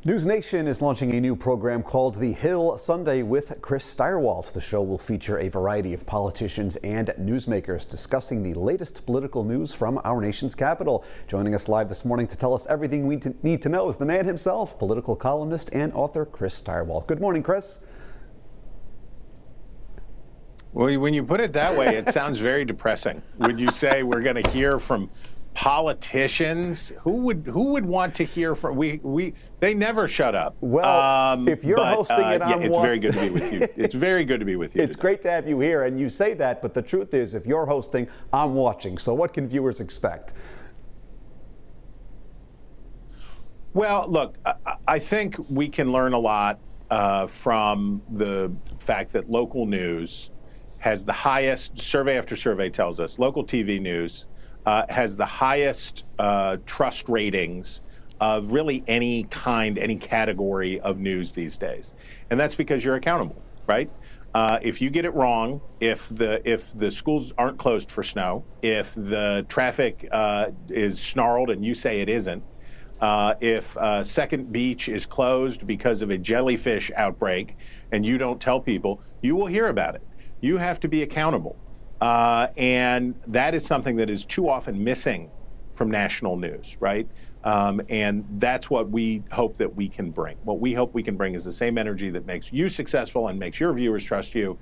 News Nation is launching a new program called The Hill Sunday with Chris Stirewalt. The show will feature a variety of politicians and newsmakers discussing the latest political news from our nation's capital. Joining us live this morning to tell us everything we need to know is the man himself, political columnist and author Chris Stirewalt. Good morning, Chris. Well, when you put it that way, it sounds very depressing. Would you say we're going to hear from politicians? Who would want to hear from? They never shut up. Well, if you're hosting it, it's very good to be with you. It's very good to be with you. It's great to have you here, and you say that, but the truth is, if you're hosting, I'm watching. So what can viewers expect? Well, look, I think we can learn a lot from the fact that local news has the highest, survey after survey tells us, local TV news has the highest trust ratings of really any kind, any category of news these days. And that's because you're accountable, right? If you get it wrong, if the schools aren't closed for snow, if the traffic is snarled and you say it isn't, if Second Beach is closed because of a jellyfish outbreak and you don't tell people, you will hear about it. You have to be accountable. And that is something that is too often missing from national news, right? And that's what we hope that we can bring. What we hope we can bring is the same energy that makes you successful and makes your viewers trust you,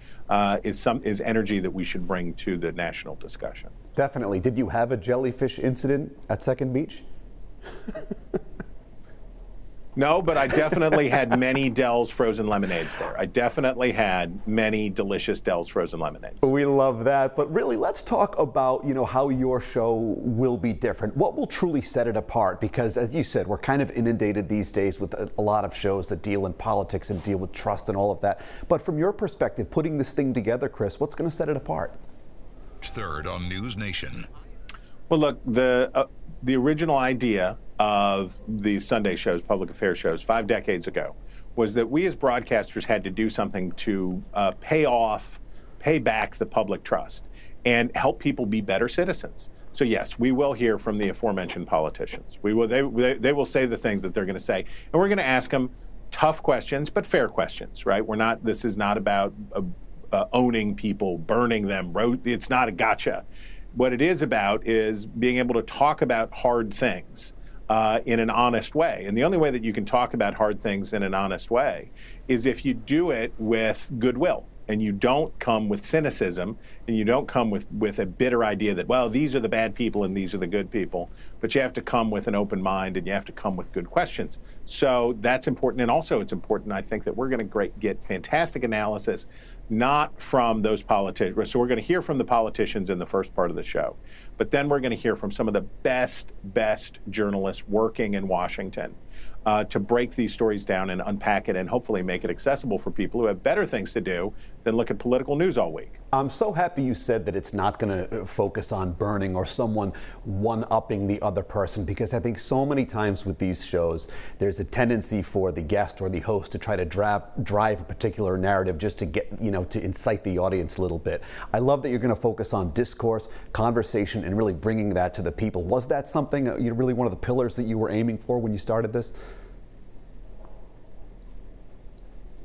is energy that we should bring to the national discussion. Definitely. Did you have a jellyfish incident at Second Beach? No, but I definitely had many Dell's frozen lemonades there. I definitely had many delicious Dell's frozen lemonades. We love that. But really, let's talk about, how your show will be different. What will truly set it apart? Because as you said, we're kind of inundated these days with a lot of shows that deal in politics and deal with trust and all of that. But from your perspective, putting this thing together, Chris, what's going to set it apart? Third on News Nation. Well, look, the original idea of these Sunday shows, public affairs shows, 5 decades ago, was that we as broadcasters had to do something to pay back the public trust and help people be better citizens. So yes, we will hear from the aforementioned politicians. They will say the things that they're going to say, and we're going to ask them tough questions, but fair questions, right? This is not about owning people, burning them. It's not a gotcha. What it is about is being able to talk about hard things in an honest way. And the only way that you can talk about hard things in an honest way is if you do it with goodwill and you don't come with cynicism and you don't come with a bitter idea that, well, these are the bad people and these are the good people. But you have to come with an open mind and you have to come with good questions. So that's important. And also it's important, I think, that we're going to get fantastic analysis, not from those politicians. So we're going to hear from the politicians in the first part of the show. But then we're going to hear from some of the best journalists working in Washington to break these stories down and unpack it and hopefully make it accessible for people who have better things to do than look at political news all week. I'm so happy you said that it's not going to focus on burning or someone one-upping the other person, because I think so many times with these shows, there's a tendency for the guest or the host to try to drive a particular narrative just to get, to incite the audience a little bit. I love that you're going to focus on discourse, conversation, and really bringing that to the people. Was that something, really one of the pillars that you were aiming for when you started this?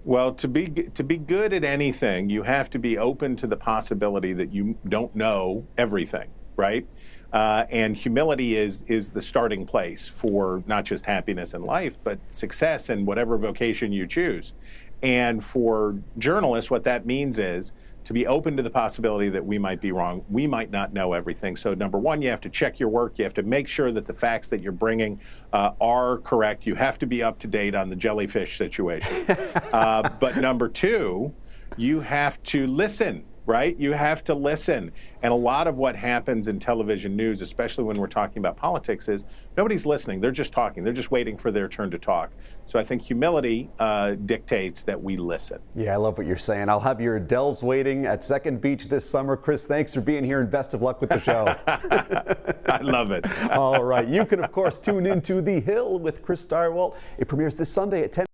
Well, to be good at anything, you have to be open to the possibility that you don't know everything, right? And humility is the starting place for not just happiness in life, but success in whatever vocation you choose. And for journalists, what that means is to be open to the possibility that we might be wrong. We might not know everything. So number one, you have to check your work. You have to make sure that the facts that you're bringing are correct. You have to be up to date on the jellyfish situation. But number two, you have to listen. Right? You have to listen. And a lot of what happens in television news, especially when we're talking about politics, is nobody's listening. They're just talking. They're just waiting for their turn to talk. So I think humility dictates that we listen. Yeah, I love what you're saying. I'll have your Dells waiting at Second Beach this summer. Chris, thanks for being here and best of luck with the show. I love it. All right. You can, of course, tune into The Hill with Chris Stirewalt. It premieres this Sunday at 10.